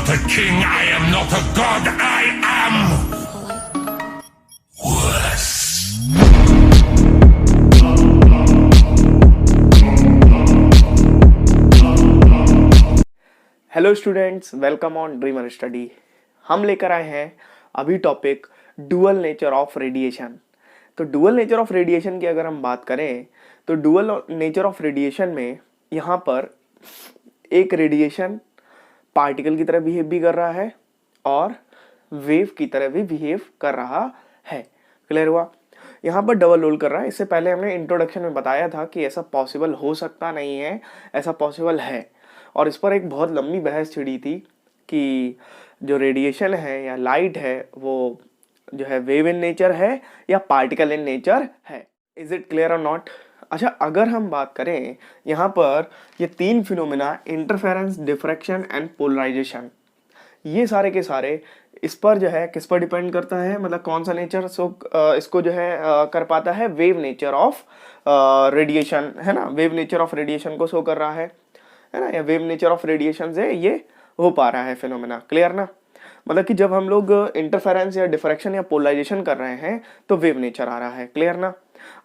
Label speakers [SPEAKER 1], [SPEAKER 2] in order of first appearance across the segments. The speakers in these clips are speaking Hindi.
[SPEAKER 1] not a king, I am not a god, I am worse.
[SPEAKER 2] Hello students, welcome on dreamer study. हम लेकर आए हैं अभी topic dual nature of radiation. तो डुअल नेचर ऑफ रेडिएशन की अगर हम बात करें तो डुअल नेचर ऑफ रेडिएशन में यहाँ पर एक रेडिएशन पार्टिकल की तरह बिहेव भी कर रहा है और वेव की तरह भी बिहेव कर रहा है। क्लियर हुआ? यहाँ पर डबल रोल कर रहा है। इससे पहले हमने इंट्रोडक्शन में बताया था कि ऐसा पॉसिबल हो सकता नहीं है, ऐसा पॉसिबल है, और इस पर एक बहुत लंबी बहस छिड़ी थी कि जो रेडिएशन है या लाइट है वो जो है वेव इन नेचर है या पार्टिकल इन नेचर है। इज इट क्लियर और नॉट? अच्छा, अगर हम बात करें यहाँ पर ये तीन phenomena interference, diffraction and polarisation, ये सारे के सारे इस पर जो है किस पर डिपेंड करता है, मतलब कौन सा नेचर इसको जो है कर पाता है, वेव नेचर ऑफ रेडिएशन, है ना। वेव नेचर ऑफ रेडिएशन को शो कर रहा है ना, या वेव नेचर ऑफ रेडिएशन से ये हो पा रहा है फिनोमेना। क्लियर ना? मतलब कि जब हम लोग इंटरफेरेंस या डिफ्रैक्शन या पोलराइजेशन कर रहे हैं तो वेव नेचर आ रहा है। क्लियर ना?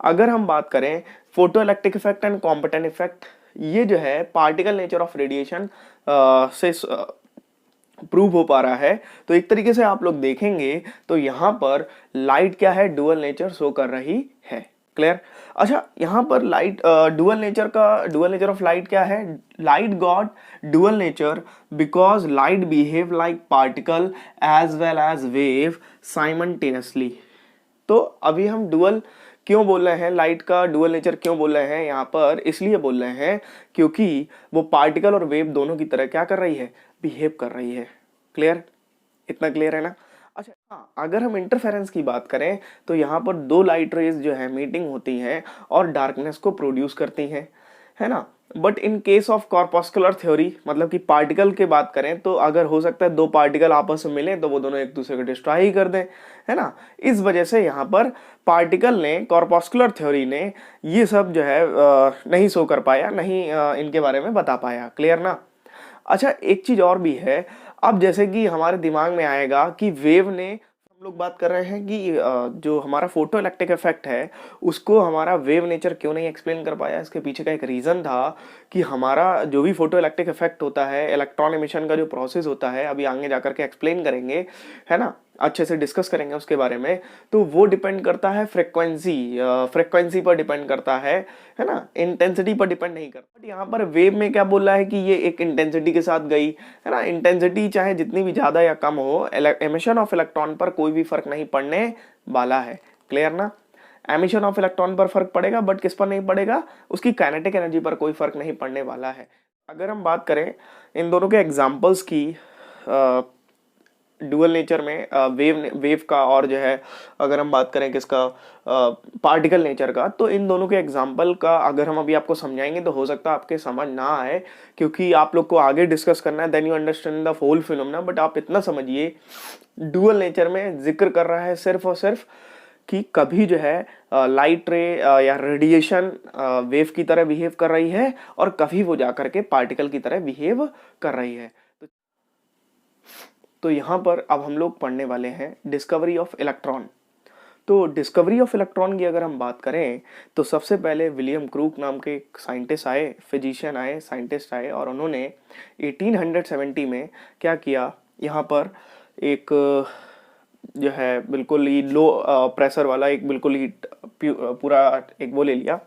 [SPEAKER 2] अगर हम बात करें photo electric effect and competent effect, ये जो है पार्टिकल नेचर ऑफ रेडिएशन से प्रूव हो पा रहा है। तो एक तरीके से आप लोग देखेंगे तो यहाँ पर लाइट क्या है, डुअल नेचर शो कर रही है। क्लियर? अच्छा, यहाँ पर light dual nature of light क्या है? Light got dual nature because light behave like particle as well as wave simultaneously. तो अभी हम डुअल क्यों बोल रहे हैं, लाइट का डुअल नेचर क्यों बोल रहे हैं यहाँ पर? इसलिए बोल रहे हैं क्योंकि वो पार्टिकल और वेव दोनों की तरह क्या कर रही है, बिहेव कर रही है। क्लियर? इतना क्लियर है ना? अच्छा हाँ, अगर हम इंटरफेरेंस की बात करें तो यहाँ पर दो लाइट रेज जो है मीटिंग होती हैं और डार्कनेस को प्रोड्यूस करती हैं, है ना। But in case of corpuscular theory, मतलब कि पार्टिकल की बात करें तो अगर हो सकता है दो पार्टिकल आपस में मिले तो वो दोनों एक दूसरे को डिस्ट्रॉय ही कर दें, है ना। इस वजह से यहाँ पर पार्टिकल ने, कॉर्पस्कुलर थ्योरी ने ये सब जो है नहीं शो कर पाया, नहीं इनके बारे में बता पाया। क्लियर ना? अच्छा, एक चीज और भी है। अब जैसे कि हमारे दिमाग में आएगा कि वेव ने, हम लोग बात कर रहे हैं कि जो हमारा फोटो इलेक्ट्रिक इफेक्ट है उसको हमारा वेव नेचर क्यों नहीं एक्सप्लेन कर पाया। इसके पीछे का एक रीज़न था कि हमारा जो भी फोटो इलेक्ट्रिक इफेक्ट होता है, इलेक्ट्रॉन एमिशन का जो प्रोसेस होता है, अभी आगे जाकर के एक्सप्लेन करेंगे, है ना, अच्छे से डिस्कस करेंगे उसके बारे में। तो वो डिपेंड करता है फ्रिक्वेंसी पर डिपेंड करता है ना, इंटेंसिटी पर डिपेंड नहीं करता। बट यहाँ पर वेव में क्या बोल रहा है कि ये एक इंटेंसिटी के साथ गई, है ना। इंटेंसिटी चाहे जितनी भी ज़्यादा या कम हो, एमिशन ऑफ इलेक्ट्रॉन पर कोई भी फर्क नहीं पड़ने वाला है। क्लियर ना? एमिशन ऑफ इलेक्ट्रॉन पर फर्क पड़ेगा बट किस पर नहीं पड़ेगा, उसकी काइनेटिक एनर्जी पर कोई फर्क नहीं पड़ने वाला है। अगर हम बात करें इन दोनों के एग्जाम्पल्स की, डुअल नेचर में वेव का, और जो है अगर हम बात करें किसका, पार्टिकल नेचर का, तो इन दोनों के एग्जांपल का अगर हम अभी आपको समझाएंगे तो हो सकता है आपके समझ ना आए, क्योंकि आप लोग को आगे डिस्कस करना है, then you understand the whole phenomena. But आप इतना समझिए, डुअल नेचर में जिक्र कर रहा है सिर्फ और सिर्फ कि कभी जो है लाइट रे या रेडिएशन वेव की तरह बिहेव कर रही है और कभी वो जाकर के पार्टिकल की तरह बिहेव कर रही है। तो यहाँ पर अब हम लोग पढ़ने वाले हैं डिस्कवरी ऑफ इलेक्ट्रॉन। तो डिस्कवरी ऑफ इलेक्ट्रॉन की अगर हम बात करें तो सबसे पहले विलियम क्रूक नाम के एक साइंटिस्ट आए, फिजिशियन आए, साइंटिस्ट आए, और उन्होंने 1870 में क्या किया, यहाँ पर एक जो है बिल्कुल ही लो प्रेशर वाला एक बिल्कुल ही पूरा एक वो ले लिया,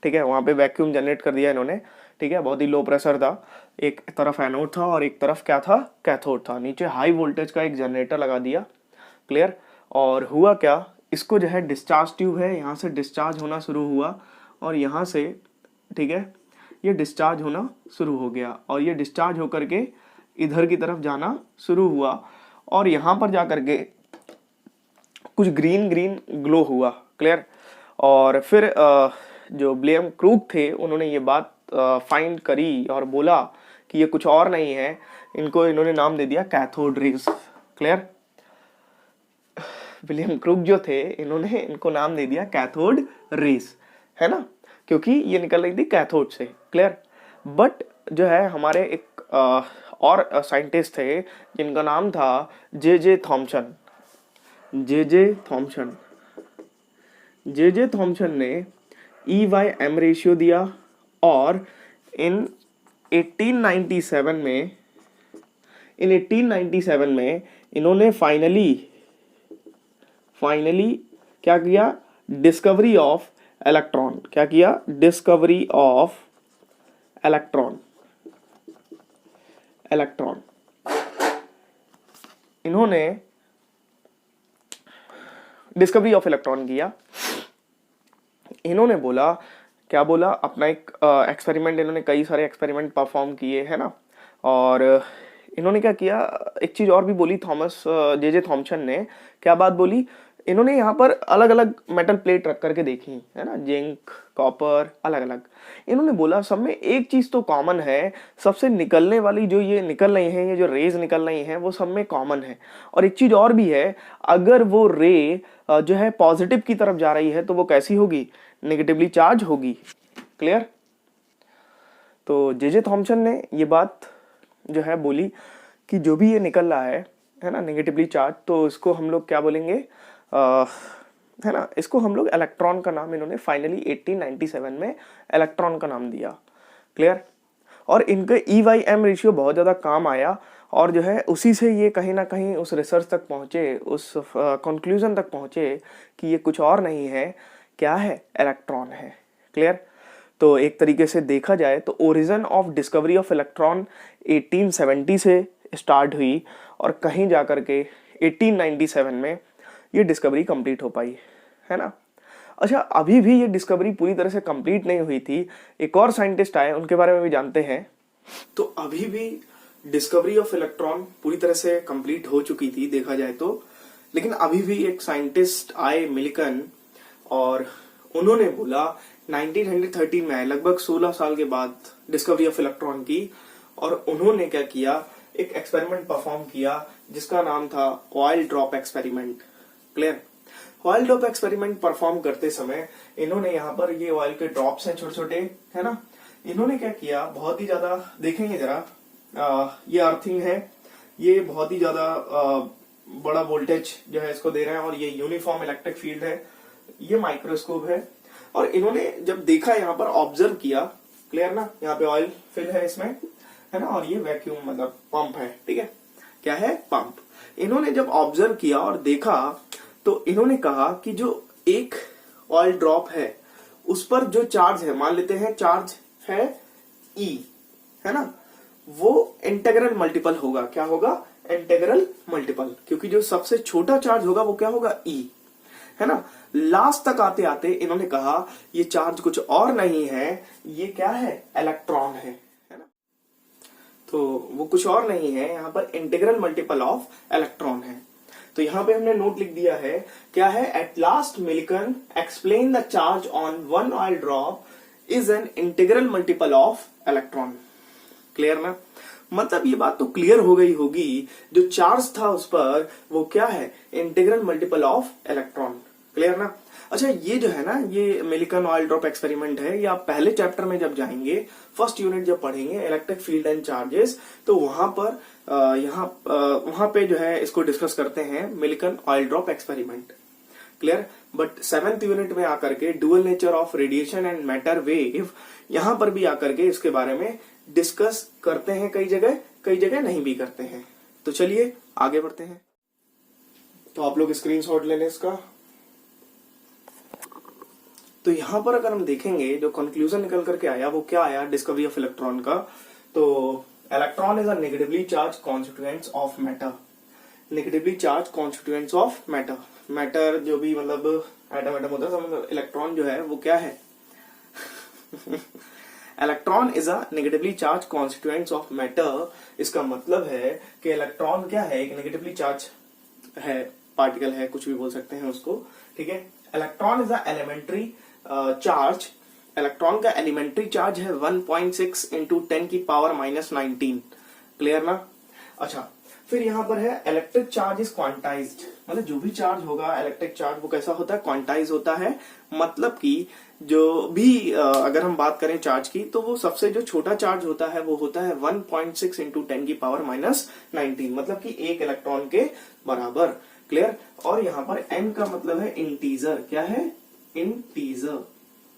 [SPEAKER 2] ठीक है। वहाँ पे वैक्यूम जनरेट कर दिया इन्होंने, ठीक है। बहुत ही लो प्रेशर था, एक तरफ एनोड था और एक तरफ क्या था, कैथोड था। नीचे हाई वोल्टेज का एक जनरेटर लगा दिया। क्लियर? और हुआ क्या, इसको जो है डिस्चार्ज ट्यूब है, यहाँ से डिस्चार्ज होना शुरू हुआ और यहाँ से, ठीक है, ये डिस्चार्ज होना शुरू हो गया और ये डिस्चार्ज होकर के इधर की तरफ जाना शुरू हुआ और यहाँ पर जा करके कुछ ग्रीन ग्रीन ग्लो हुआ। क्लियर? और फिर जो विलियम क्रूक थे उन्होंने ये बात फाइंड करी और बोला कि ये कुछ और नहीं है, इन्होंने नाम दे दिया cathode rays. Clear? William crook जो थे इन्होंने इनको नाम दे दिया कैथोड रेज, है ना, क्योंकि ये निकल रही थी कैथोड से। क्लियर? बट जो है हमारे एक और साइंटिस्ट थे जिनका नाम था जे थॉमसन। जे थॉमसन ने E/M रेशियो दिया और इन 1897 में इन्होंने फाइनली क्या किया, डिस्कवरी ऑफ इलेक्ट्रॉन। क्या किया, डिस्कवरी ऑफ इलेक्ट्रॉन। इन्होंने डिस्कवरी ऑफ इलेक्ट्रॉन किया। इन्होंने बोला, क्या बोला, अपना एक एक्सपेरिमेंट, इन्होंने कई सारे एक्सपेरिमेंट परफॉर्म किए है ना, और इन्होंने क्या किया, एक चीज़ और भी बोली थॉमस जे थॉमसन ने। क्या बात बोली, इन्होंने यहाँ पर अलग अलग मेटल प्लेट रख करके देखी है ना, जिंक, कॉपर, अलग अलग। इन्होंने बोला सब में एक चीज़ तो कॉमन है, सबसे निकलने वाली जो ये निकल रही हैं, ये जो रेज निकल रही हैं वो सब में कॉमन है। और एक चीज़ और भी है, अगर वो रे जो है पॉजिटिव की तरफ जा रही है तो वो कैसी होगी, नेगेटिवली चार्ज होगी। क्लियर। तो जे थॉमसन ने ये बात जो है बोली कि जो भी ये निकल रहा है ना नेगेटिवली चार्ज, तो इसको हम लोग क्या बोलेंगे, है ना, इसको हम लोग इलेक्ट्रॉन का नाम इन्होंने फाइनली 1897 में इलेक्ट्रॉन का नाम दिया। क्लियर। और इनके E/M रेशियो बहुत ज़्यादा काम आया और जो है उसी से ये कहीं ना कहीं उस रिसर्च तक पहुँचे, उस कंक्लूजन तक पहुँचे कि ये कुछ और नहीं है, क्या है, इलेक्ट्रॉन है। क्लियर। तो एक तरीके से देखा जाए तो origin of discovery of electron 1870 से स्टार्ट हुई और कहीं जा कर के 1897 में ये डिस्कवरी कंप्लीट हो पाई, है ना। अच्छा, अभी भी ये डिस्कवरी पूरी तरह से कंप्लीट नहीं हुई थी। एक और साइंटिस्ट आए, उनके बारे में भी जानते हैं। तो अभी भी डिस्कवरी ऑफ इलेक्ट्रॉन पूरी तरह से कंप्लीट हो चुकी थी देखा जाए तो, लेकिन अभी भी एक साइंटिस्ट आए, मिल्कन, और उन्होंने बोला 1913 में, लगभग 16 साल के बाद डिस्कवरी ऑफ इलेक्ट्रॉन की, और उन्होंने क्या किया, एक एक्सपेरिमेंट परफॉर्म किया जिसका नाम था oil drop experiment. Clear. Oil drop experiment perform करते समय इन्होंने यहाँ पर, ये ऑयल के ड्रॉप्स हैं छोटे छोटे, है ना, इन्होंने क्या किया, बहुत ही ज्यादा देखेंगे जरा, ये अर्थिंग है, ये बहुत ही ज्यादा बड़ा वोल्टेज जो है इसको दे रहे हैं, और ये यूनिफॉर्म इलेक्ट्रिक फील्ड है, ये माइक्रोस्कोप है। और इन्होंने जब देखा, यहाँ पर ऑब्जर्व किया, क्लियर ना, यहाँ पे ऑयल फिल है इसमें, है ना, और ये वैक्यूम मतलब पंप है, ठीक है, क्या है, पंप। इन्होंने जब ऑब्जर्व किया और देखा तो इन्होंने कहा कि जो एक ऑयल ड्रॉप है उस पर जो चार्ज है, मान लेते हैं चार्ज है E, है ना, वो इंटेग्रल मल्टीपल होगा। क्या होगा, इंटेग्रल मल्टीपल, क्योंकि जो सबसे छोटा चार्ज होगा वो क्या होगा, E, है ना। लास्ट तक आते आते इन्होंने कहा ये चार्ज कुछ और नहीं है, ये क्या है, इलेक्ट्रॉन है ना। तो वो कुछ और नहीं है, यहाँ पर इंटीग्रल मल्टीपल ऑफ इलेक्ट्रॉन है। तो यहाँ पे हमने नोट लिख दिया है, क्या है, at last Millikan explain the charge on one oil drop is an integral multiple of electron. Clear ना, मतलब ये बात तो क्लियर हो गई होगी, जो चार्ज था उस पर वो क्या है, integral multiple of electron. Clear ना। अच्छा, ये जो है ना, ये मिल्कन ऑयल ड्रॉप एक्सपेरिमेंट है, ये आप पहले चैप्टर में जब जाएंगे, फर्स्ट यूनिट जब पढ़ेंगे इलेक्ट्रिक फील्ड एंड चार्जेस, तो वहां पर वहां पे जो है इसको डिस्कस करते हैं, Millikan oil drop experiment. Clear. But 7th unit में आकर के dual nature of radiation and matter wave, यहां पर भी आकर के इसके बारे में डिस्कस करते हैं, कई जगह नहीं भी करते हैं। तो चलिए आगे बढ़ते हैं। तो आप लोग स्क्रीनशॉट ले लें इसका। तो यहां पर अगर हम देखेंगे जो कंक्लूजन निकल करके आया वो क्या आया डिस्कवरी ऑफ इलेक्ट्रॉन का, तो electron is a negatively charge constituents of matter. Negatively charge constituents of matter, matter जो भी मतलब एटम होता है, मतलब इलेक्ट्रॉन जो है वो क्या है electron is a negatively charge constituents of matter. इसका मतलब है कि इलेक्ट्रॉन क्या है, एक नेगेटिवली चार्ज है, पार्टिकल है, कुछ भी बोल सकते हैं उसको, ठीक है। Electron is a elementary charge, electron का एलिमेंट्री चार्ज है 1.6 × 10⁻⁻19। क्लियर ना। अच्छा, फिर यहाँ पर है इलेक्ट्रिक चार्ज इज क्वांटाइज्ड, मतलब जो भी चार्ज होगा इलेक्ट्रिक चार्ज वो कैसा होता है, क्वांटाइज होता है। मतलब कि जो भी अगर हम बात करें चार्ज की, तो वो सबसे जो छोटा चार्ज होता है वो होता है 1.6 इंटू 10 की पावर -19, मतलब कि एक इलेक्ट्रॉन के बराबर। क्लियर। और यहाँ पर n का मतलब है इंटीजर, क्या है, इंटीजर।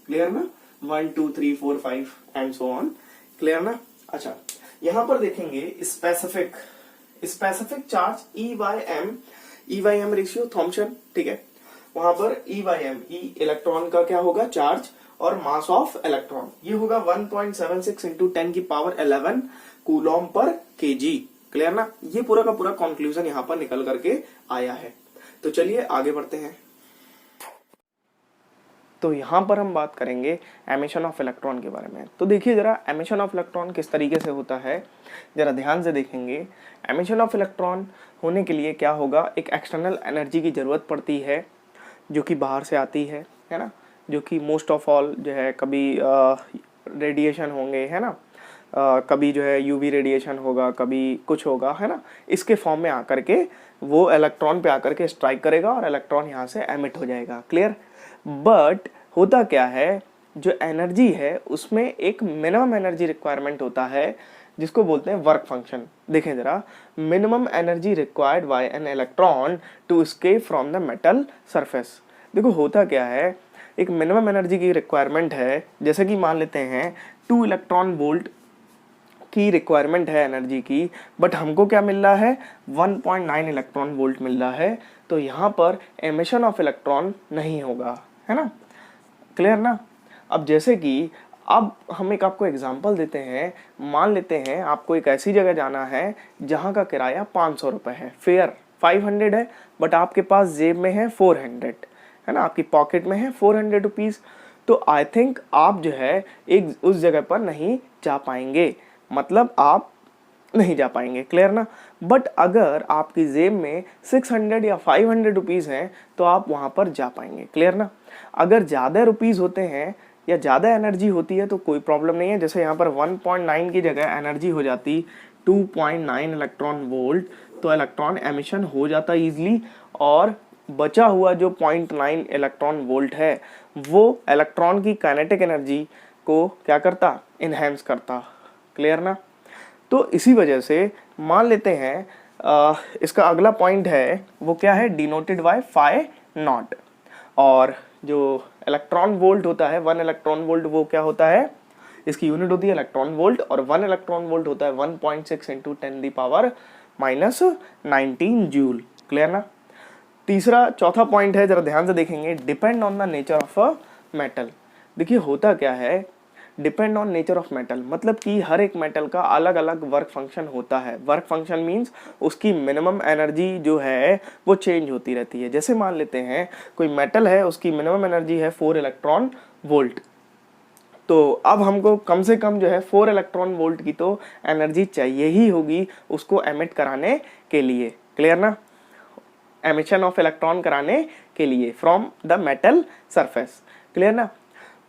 [SPEAKER 2] क्लियर ना, 1 2 3 4 5 एंड सो ऑन। क्लियर ना। अच्छा, यहाँ पर देखेंगे specific charge E/m ratio Thompson, ठीक है। वहां पर E/m, ई इलेक्ट्रॉन का क्या होगा, चार्ज, और मास ऑफ इलेक्ट्रॉन ये होगा 1.76 इंटू 10 की पावर 11 कूलॉम पर केजी। क्लियर ना। ये पूरा का पूरा कंक्लूजन यहाँ पर निकल करके आया है। तो चलिए आगे बढ़ते हैं। तो यहाँ पर हम बात करेंगे एमिशन ऑफ इलेक्ट्रॉन के बारे में। तो देखिए जरा एमिशन ऑफ इलेक्ट्रॉन किस तरीके से होता है, जरा ध्यान से देखेंगे। एमिशन ऑफ इलेक्ट्रॉन होने के लिए क्या होगा, एक एक्सटर्नल एनर्जी की जरूरत पड़ती है जो कि बाहर से आती है ना, जो कि मोस्ट ऑफ ऑल जो है कभी रेडिएशन होंगे, है ना, कभी जो है यूवी रेडिएशन होगा, कभी कुछ होगा, है ना। इसके फॉर्म में आकर के वो इलेक्ट्रॉन पे आकर के स्ट्राइक करेगा और इलेक्ट्रॉन यहाँ से एमिट हो जाएगा। क्लियर। बट होता क्या है, जो एनर्जी है उसमें एक मिनिमम एनर्जी रिक्वायरमेंट होता है जिसको बोलते हैं वर्क फंक्शन। देखें जरा, minimum energy required by an electron to escape from the metal surface. देखो होता क्या है, एक मिनिमम एनर्जी की रिक्वायरमेंट है, जैसे कि मान लेते हैं 2 इलेक्ट्रॉन वोल्ट की रिक्वायरमेंट है एनर्जी की, बट हमको क्या मिल रहा है, 1.9 इलेक्ट्रॉन वोल्ट मिल रहा है। तो यहाँ पर एमिशन ऑफ इलेक्ट्रॉन नहीं होगा, है ना। क्लियर ना। अब जैसे कि अब हम एक आपको एग्जांपल देते हैं, मान लेते हैं आपको एक ऐसी जगह जाना है जहाँ का किराया 500 रुपये है, फेयर 500 है, बट आपके पास जेब में है 400, है ना, आपकी पॉकेट में है 400 रुपीज़। तो आई थिंक आप जो है एक उस जगह पर नहीं जा पाएंगे, मतलब आप नहीं जा पाएंगे। क्लियर ना। बट अगर आपकी जेब में 600 या 500 रुपीज़ हैं तो आप वहाँ पर जा पाएंगे। क्लियर ना। अगर ज़्यादा रुपीज़ होते हैं या ज़्यादा एनर्जी होती है तो कोई प्रॉब्लम नहीं है। जैसे यहाँ पर 1.9 की जगह एनर्जी हो जाती 2.9 इलेक्ट्रॉन वोल्ट, तो इलेक्ट्रॉन एमिशन हो जाता ईजिली, और बचा हुआ जो 0.9 इलेक्ट्रॉन वोल्ट है वो इलेक्ट्रॉन की काइनेटिक एनर्जी को क्या करता, इनहेंस करता। क्लियर ना। तो इसी वजह से मान लेते हैं इसका अगला पॉइंट है वो क्या है, डिनोटेड बाय फाई नॉट। और जो इलेक्ट्रॉन वोल्ट होता है 1 इलेक्ट्रॉन वोल्ट, वो क्या होता है, इसकी यूनिट होती है इलेक्ट्रॉन वोल्ट, और 1 इलेक्ट्रॉन वोल्ट होता है 1.6 into 10 the power -19 joule. Clear ना। चौथा पॉइंट है, जरा ध्यान से देखेंगे, depend on the nature of a metal. देखिए होता क्या है, depend on nature of metal, मतलब कि हर एक मेटल का अलग अलग वर्क फंक्शन होता है। वर्क फंक्शन मीन्स उसकी मिनिमम एनर्जी जो है वो चेंज होती रहती है। जैसे मान लेते हैं कोई मेटल है, उसकी मिनिमम एनर्जी है 4 इलेक्ट्रॉन वोल्ट, तो अब हमको कम से कम जो है 4 इलेक्ट्रॉन वोल्ट की तो एनर्जी चाहिए ही होगी उसको एमिट कराने के लिए। क्लियर ना। एमिशन ऑफ इलेक्ट्रॉन कराने के लिए from the metal surface. Clear ना।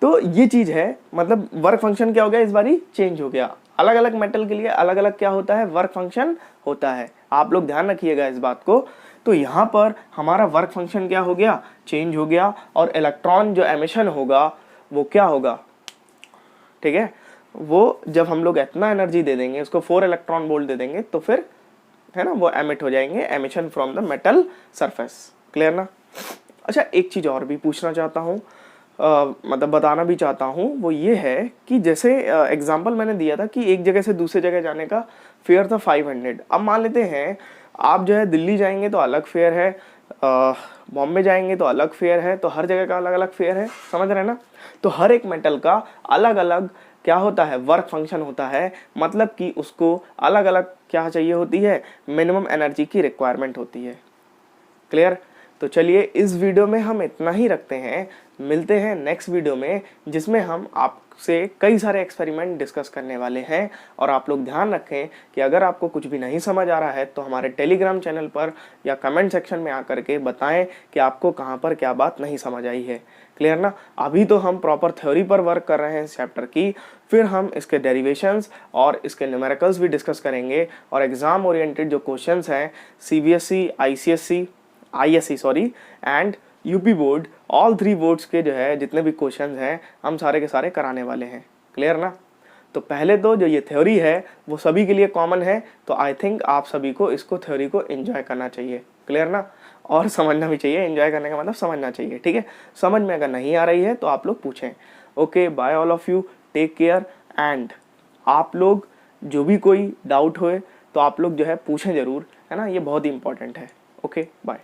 [SPEAKER 2] तो ये चीज है, मतलब वर्क फंक्शन क्या हो गया, इस बारी चेंज हो गया। अलग अलग मेटल के लिए अलग अलग क्या होता है, वर्क फंक्शन होता है। आप लोग ध्यान रखिएगा इस बात को। तो यहाँ पर हमारा वर्क फंक्शन क्या हो गया, चेंज हो गया, और इलेक्ट्रॉन जो एमिशन होगा वो क्या होगा, ठीक है, वो जब हम लोग इतना एनर्जी दे देंगे, उसको 4 इलेक्ट्रॉन वोल्ट दे देंगे, तो फिर है ना वो एमिट हो जाएंगे, emission from the metal surface. Clear ना। अच्छा, एक चीज और भी पूछना चाहता हूँ, मतलब बताना भी चाहता हूँ, वो ये है कि जैसे एग्जांपल मैंने दिया था कि एक जगह से दूसरे जगह जाने का फेयर था 500। अब मान लेते हैं आप जो है दिल्ली जाएंगे तो अलग फेयर है, बॉम्बे जाएंगे तो अलग फेयर है, तो हर जगह का अलग अलग फेयर है, समझ रहे हैं ना। तो हर एक मेटल का अलग अलग क्या होता है, वर्क फंक्शन होता है, मतलब कि उसको अलग अलग क्या चाहिए होती है, मिनिमम एनर्जी की रिक्वायरमेंट होती है। क्लियर। तो चलिए इस वीडियो में हम इतना ही रखते हैं, मिलते हैं नेक्स्ट वीडियो में जिसमें हम आप से कई सारे एक्सपेरिमेंट डिस्कस करने वाले हैं। और आप लोग ध्यान रखें कि अगर आपको कुछ भी नहीं समझ आ रहा है तो हमारे टेलीग्राम चैनल पर या कमेंट सेक्शन में आकर के बताएं कि आपको कहाँ पर क्या बात नहीं समझ आई है। क्लियर ना? अभी तो हम प्रॉपर थ्योरी पर वर्क कर रहे हैं इस चैप्टर की, फिर हम इसके डेरिवेशंस और इसके न्यूमेरिकल्स भी डिस्कस करेंगे। और एग्जाम ओरिएंटेड जो क्वेश्चंस हैं CBSE, ISE sorry and UP board, all 3 boards के जो है जितने भी क्वेश्चंस हैं हम सारे के सारे कराने वाले हैं। क्लियर ना? तो पहले तो जो ये थ्योरी है वो सभी के लिए कॉमन है, तो आई थिंक आप सभी को इसको थ्योरी को एंजॉय करना चाहिए। क्लियर ना? और समझना भी चाहिए। एंजॉय करने का मतलब समझना चाहिए। ठीक है? समझ में अगर नहीं आ रही है तो आप लोग पूछें। Okay, bye all of you, take care. And आप लोग जो भी कोई डाउट होए तो आप लोग जो है पूछें ज़रूर, है ना? ये बहुत ही इंपॉर्टेंट है। Okay, bye.